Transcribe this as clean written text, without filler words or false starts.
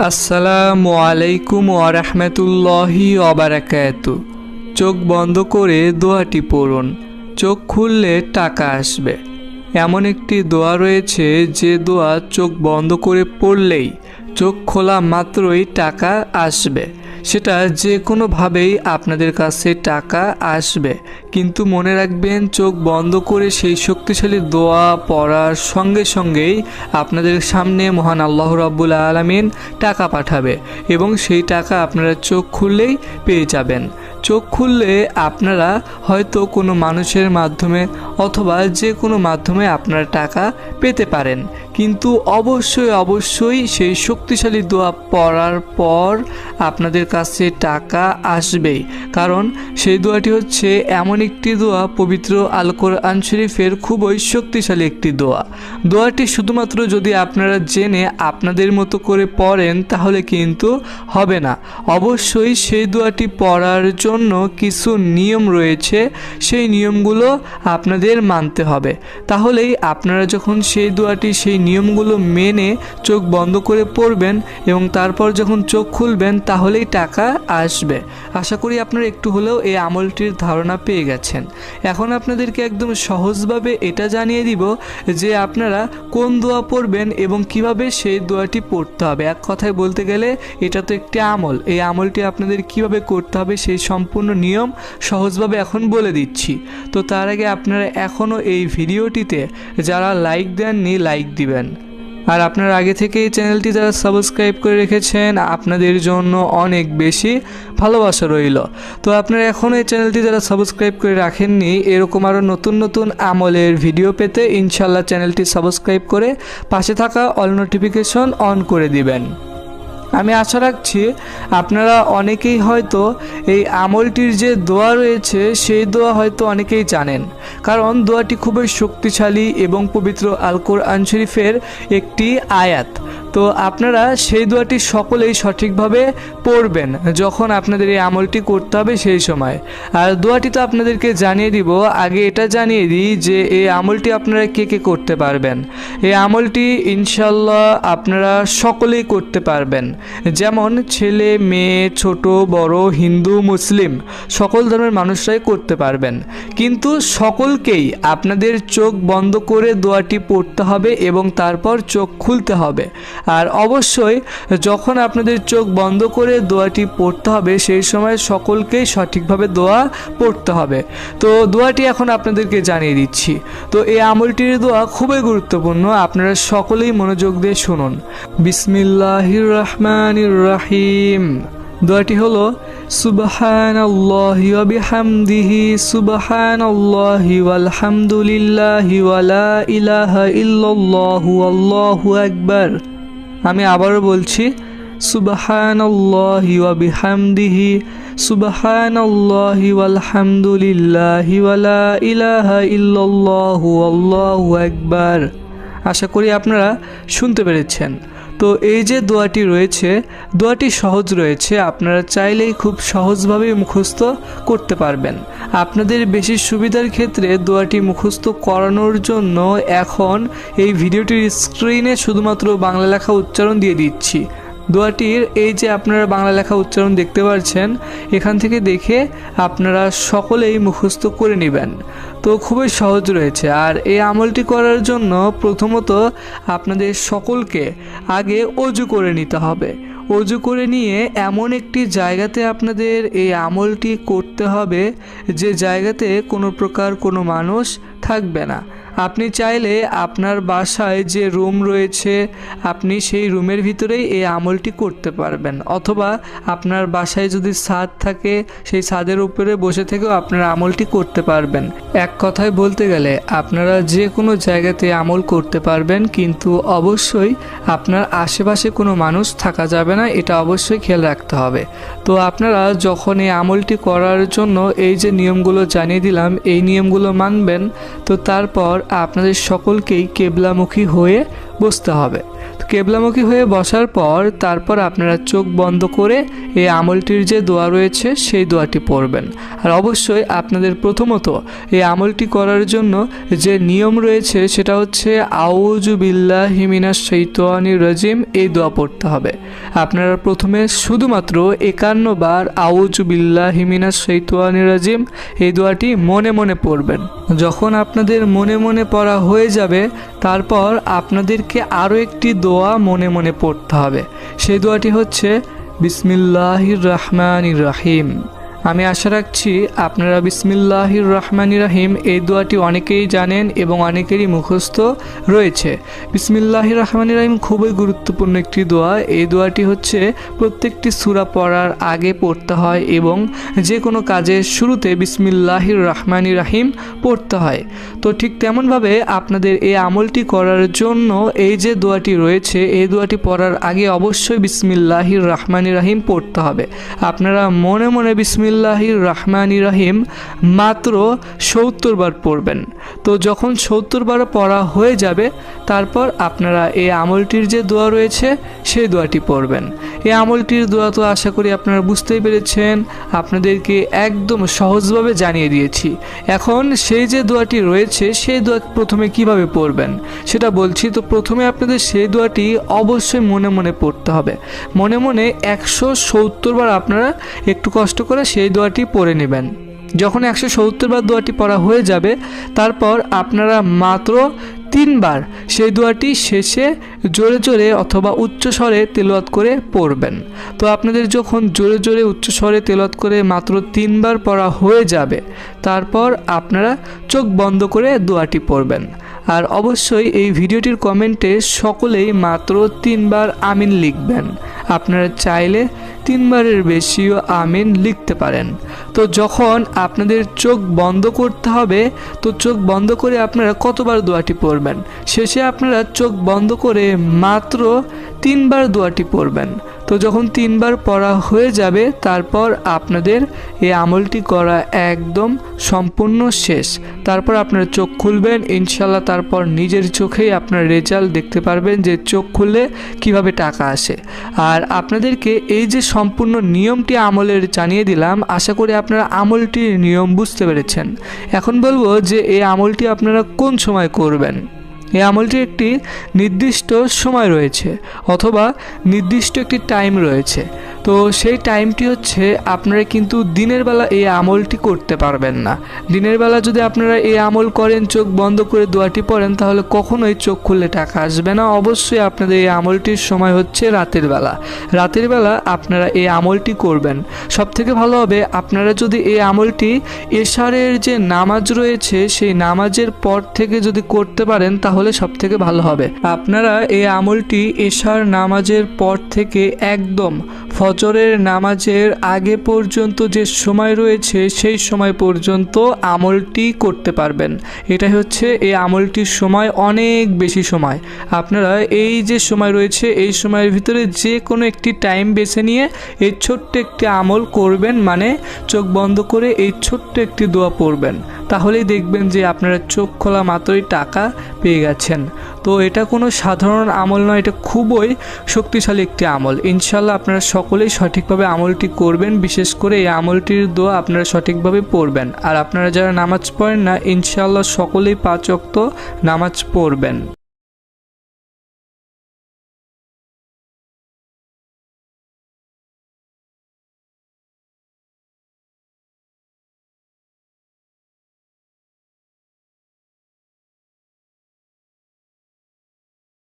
আসসালামু আলাইকুম ওয়া রাহমাতুল্লাহি ওয়া বারাকাতু। চোখ বন্ধ করে দোয়াটি পড়ুন, চোখ খুললে টাকা আসবে। এমন একটি দোয়া রয়েছে যে দোয়া চোখ বন্ধ করে পড়লেই চোখ খোলা মাত্রই টাকা আসবে। সেটা যে কোনোভাবেই আপনাদের কাছে টাকা আসবে, কিন্তু মনে রাখবেন চোখ বন্ধ করে সেই শক্তিশালী দোয়া পড়ার সঙ্গে সঙ্গেই আপনাদের সামনে মহান আল্লাহ রাব্বুল আলামিন টাকা পাঠাবে এবং সেই টাকা আপনারা চোখ খুললেই পেয়ে যাবেন। চোখ খুললে আপনারা হয়তো কোনো মানুষের মাধ্যমে অথবা যে কোনো মাধ্যমে আপনারা টাকা পেতে পারেন, কিন্তু অবশ্যই সেই শক্তিশালী দোয়া পড়ার পর আপনাদের কাছে টাকা আসবেই। কারণ সেই দোয়াটি হচ্ছে এমন একটি দোয়া, পবিত্র আল কোরআন শরীফের খুবই শক্তিশালী একটি দোয়া। দোয়াটি শুধুমাত্র যদি আপনারা জেনে আপনাদের মতো করে পড়েন তাহলে কিন্তু হবে না। অবশ্যই সেই দোয়াটি পড়ার জন্য কিছু নিয়ম রয়েছে, সেই নিয়মগুলো আপনাদের মানতে হবে। তাহলেই আপনারা যখন সেই দোয়াটি সেই নিয়মগুলো মেনে চোখ বন্ধ করে পড়বেন এবং তারপর যখন চোখ খুলবেন তাহলেই টাকা আসবে। আশা করি আপনারা একটু হলেও এই আমলটির ধারণা পেয়ে গেছেন। এখন আপনাদেরকে একদম সহজভাবে এটা জানিয়ে দিব যে আপনারা কোন দোয়া পড়বেন এবং কিভাবে সেই দোয়াটি পড়তে হবে। এক কথায় বলতে গেলে এটা তো একটি আমল, এই আমলটি আপনাদের কিভাবে করতে হবে সেই সম্পূর্ণ নিয়ম সহজভাবে এখন বলে দিচ্ছি। তো তার আগে আপনারা এখনও এই ভিডিওটিতে যারা লাইক দেননি লাইক দিবেন, আর আপনারা আগে থেকে এই চ্যানেলটি যারা সাবস্ক্রাইব করে রেখেছেন আপনাদের জন্য অনেক বেশি ভালোবাসা রইল। তো আপনারা এখনও এই চ্যানেলটি যারা সাবস্ক্রাইব করে রাখেননি এরকম আরও নতুন আমলের ভিডিও পেতে ইনশাল্লাহ চ্যানেলটি সাবস্ক্রাইব করে পাশে থাকা অল নোটিফিকেশন অন করে দিবেন। আমি আশা রাখছি আপনারা অনেকেই হয়তো এই আমলটির যে দোয়া রয়েছে সেই দোয়া হয়তো অনেকেই জানেন, কারণ দোয়াটি খুবই শক্তিশালী এবং পবিত্র আল কোরআন শরীফের একটি আয়াত। তো আপনারা সেই দোয়াটি সকলেই সঠিকভাবে পড়বেন যখন আপনাদের এই আমলটি করতে হবে সেই সময়। আর দোয়াটি তো আপনাদেরকে জানিয়ে দিব, আগে এটা জানিয়ে দিই যে এই আমলটি আপনারা কে কে করতে পারবেন। এই আমলটি ইনশাল্লাহ আপনারা সকলেই করতে পারবেন, যেমন ছেলে মেয়ে ছোট বড় হিন্দু মুসলিম সকল ধর্মের মানুষরাই করতে পারবেন। কিন্তু সকলকেই আপনাদের চোখ বন্ধ করে দোয়াটি পড়তে হবে এবং তারপর চোখ খুলতে হবে। আর অবশ্যই যখন আপনাদের চোখ বন্ধ করে দোয়াটি পড়তে হবে সেই সময় সকলকেই সঠিকভাবে দোয়া পড়তে হবে। তো দোয়াটি এখন আপনাদেরকে জানিয়ে দিচ্ছি। তো এই আমলটির দোয়া খুবই গুরুত্বপূর্ণ, আপনারা সকলেই মনোযোগ দিয়ে শুনুন। বিসমিল্লাহির রহমানির রহিম। দোয়াটি হলো সুবহানাল্লাহি ওয়া বিহামদিহি সুবহানাল্লাহি ওয়াল হামদুলিল্লাহি ওয়া লা ইলাহা ইল্লাল্লাহু আল্লাহু আকবার। আমি আবারও বলছি, সুবহানাল্লাহি ওয়া বিহামদিহি সুবহানাল্লাহি ওয়াল হামদুলিল্লাহি ওয়া লা ইলাহা ইল্লাল্লাহু আল্লাহু আকবার। আশা করি আপনারা শুনতে পেরেছেন। তো এই যে দোয়াটি রয়েছে, দোয়াটি সহজ রয়েছে, আপনারা চাইলেই খুব সহজভাবে মুখস্থ করতে পারবেন। আপনাদের বেশি সুবিধার ক্ষেত্রে দোয়াটি মুখস্থ করানোর জন্য এখন এই ভিডিওটির স্ক্রিনে শুধুমাত্র বাংলা লেখা উচ্চারণ দিয়ে দিচ্ছি। দোয়াটির এই যে আপনারা বাংলা লেখা উচ্চারণ দেখতে পাচ্ছেন, এখান থেকে দেখে আপনারা সকলেই মুখস্থ করে নেবেন। তো খুবই সহজ রয়েছে। আর এই আমলটি করার জন্য প্রথমত আপনাদের সকলকে আগে অজু করে নিতে হবে। অজু করে নিয়ে এমন একটি জায়গাতে আপনাদের এই আমলটি করতে হবে যে জায়গাতে কোনো প্রকার কোনো মানুষ থাকবে না। আপনি চাইলে আপনার বাসায় যে রুম রয়েছে আপনি সেই রুমের ভিতরেই এই আমলটি করতে পারবেন, অথবা আপনার বাসায় যদি ছাদ থাকে সেই ছাদের উপরে বসে থেকেও আপনারা আমলটি করতে পারবেন। এক কথায় বলতে গেলে আপনারা যে কোনো জায়গাতে আমল করতে পারবেন, কিন্তু অবশ্যই আপনার আশেপাশে কোনো মানুষ থাকা যাবে না, এটা অবশ্যই খেয়াল রাখতে হবে। তো আপনারা যখন এই আমলটি করার জন্য এই যে নিয়মগুলো জানিয়ে দিলাম এই নিয়মগুলো মানবেন। তো তারপর আপনাদের সকলকেই কেবলামুখী হয়ে বসতে হবে। কেবলামুখী হয়ে বসার পর তারপর আপনারা চোখ বন্ধ করে এই আমলটির যে দোয়া রয়েছে সেই দোয়াটি পড়বেন। আর অবশ্যই আপনাদের প্রথমত এই আমলটি করার জন্য যে নিয়ম রয়েছে সেটা হচ্ছে আউযু বিল্লাহি মিনাশ শাইতানির রাজিম এই দোয়া পড়তে হবে। আপনারা প্রথমে শুধুমাত্র 51 বার আউযু বিল্লাহি মিনাশ শাইতানির রাজিম এই দোয়াটি মনে মনে পড়বেন। যখন আপনাদের মনে মনে পড়া হয়ে যাবে তারপর আপনাদেরকে আরও একটি দোয়া মনে মনে পড়তে হবে। সেই দোয়াটি হচ্ছে বিসমিল্লাহির রহমানির রহিম। আমি আশা রাখছি আপনারা বিসমিল্লাহির রহমানির রহিম এই দোয়াটি অনেকেই জানেন এবং অনেকেরই মুখস্থ রয়েছে। বিসমিল্লাহির রহমানির রহিম খুবই গুরুত্বপূর্ণ একটি দোয়া। এই দোয়াটি হচ্ছে প্রত্যেকটি সূরা পড়ার আগে পড়তে হয় এবং যে কোনো কাজের শুরুতে বিসমিল্লাহির রহমানির রহিম পড়তে হয়। তো ঠিক তেমনভাবে আপনাদের এই আমলটি করার জন্য এই যে দোয়াটি রয়েছে এই দোয়াটি পড়ার আগে অবশ্যই বিসমিল্লাহির রহমানির রহিম পড়তে হবে। আপনারা মনে মনে বিসমিল্লাহির রহমানির রহিম মাত্র 70 বার পড়বেন। তো যখন 70 বার পড়া হয়ে যাবে তারপর আপনারা এই আমলটির যে দোয়া রয়েছে সেই দোয়াটি পড়বেন। এই আমলটির দোয়া তো আশা করি আপনারা বুঝতেই পেরেছেন, আপনাদেরকে একদম সহজভাবে জানিয়ে দিয়েছি। এখন সেই যে দোয়াটি রয়েছে সেই দোয়া প্রথমে কিভাবে পড়বেন সেটা বলছি। তো প্রথমে আপনাদের সেই দোয়াটি অবশ্যই মনে মনে পড়তে হবে। মনে মনে 170 বার আপনারা একটু কষ্ট করে সেই দোয়াটি পড়ে নেবেন। যখন 170 বার দোয়াটি পড়া হয়ে যাবে তারপর আপনারা মাত্র 3 বার সেই দোয়াটি শেষে জোরে জোরে অথবা উচ্চ স্বরে তেলাওয়াত করে পড়বেন। তো আপনাদের যখন জোরে জোরে উচ্চ স্বরে তেলাওয়াত করে মাত্র 3 বার পড়া হয়ে যাবে তারপর আপনারা চোখ বন্ধ করে দোয়াটি পড়বেন। আর অবশ্যই এই ভিডিওটির কমেন্টে সকলেই মাত্র 3 বার আমিন লিখবেন। আপনারা চাইলে 3 বারের বেশিও আমিন লিখতে পারেন। তো যখন আপনাদের চোখ বন্ধ করতে হবে তো চোখ বন্ধ করে আপনারা কতবার দোয়াটি পড়বেন, শেষে আপনারা চোখ বন্ধ করে মাত্র 3 বার দোয়াটি পড়বেন। তো যখন 3 বার পড়া হয়ে যাবে তারপর আপনাদের এই আমলটি করা একদম সম্পূর্ণ শেষ। তারপর আপনারা চোখ খুলবেন ইনশাল্লাহ। তারপর নিজের চোখেই আপনার রেজাল্ট দেখতে পারবেন যে চোখ খুললে কিভাবে টাকা আসে। আর আপনাদেরকে এই যে সম্পূর্ণ নিয়মটি আমলের জানিয়ে দিলাম, আশা করি আপনারা আমলটির নিয়ম বুঝতে পেরেছেন। এখন বলবো যে এই আমলটি আপনারা কোন সময় করবেন। এই আমলটির একটি নির্দিষ্ট সময় রয়েছে অথবা নির্দিষ্ট একটি টাইম রয়েছে। তো সেই টাইমটি হচ্ছে আপনারা কিন্তু দিনের বেলা এই আমলটি করতে পারবেন না। দিনের বেলা যদি আপনারা এই আমল করেন চোখ বন্ধ করে দোয়াটি পড়েন তাহলে কখনোই চোখ খুললে টাকা আসবে না। অবশ্যই আপনাদের এই আমলটির সময় হচ্ছে রাতের বেলা। রাতের বেলা আপনারা এই আমলটি করবেন। সবথেকে ভালো হবে আপনারা যদি এই আমলটি এশারের যে নামাজ রয়েছে সেই নামাজের পর থেকে যদি করতে পারেন তাহলে সবথেকে ভালো হবে। আপনারা এই আমলটি এশার নামাজের পর থেকে একদম ফজরের নামাজের আগে পর্যন্ত যে সময় রয়েছে সেই সময় পর্যন্ত আমলটি করতে পারবেন। এটাই হচ্ছে এই আমলটির সময়, অনেক বেশি সময়। আপনারা এই যে সময় রয়েছে এই সময়ের ভিতরে যে কোনো একটি টাইম বেছে নিয়ে এই ছোট্ট একটি আমল করবেন, মানে চোখ বন্ধ করে এই ছোট্ট একটি দোয়া পড়বেন। তাহলেই দেখবেন যে আপনারা চোখ খোলা মাত্রই টাকা পেয়ে গেছেন। তো এটা কোনো সাধারণ আমল নয়, এটা খুবই শক্তিশালী একটি আমল। ইনশাল্লাহ আপনারা সকলেই সঠিকভাবে আমলটি করবেন। বিশেষ করে এই আমলটির দোয়া আপনারা সঠিকভাবে পড়বেন। আর আপনারা যারা নামাজ পড়েন না ইনশাল্লাহ সকলেই 5 ওয়াক্ত নামাজ পড়বেন।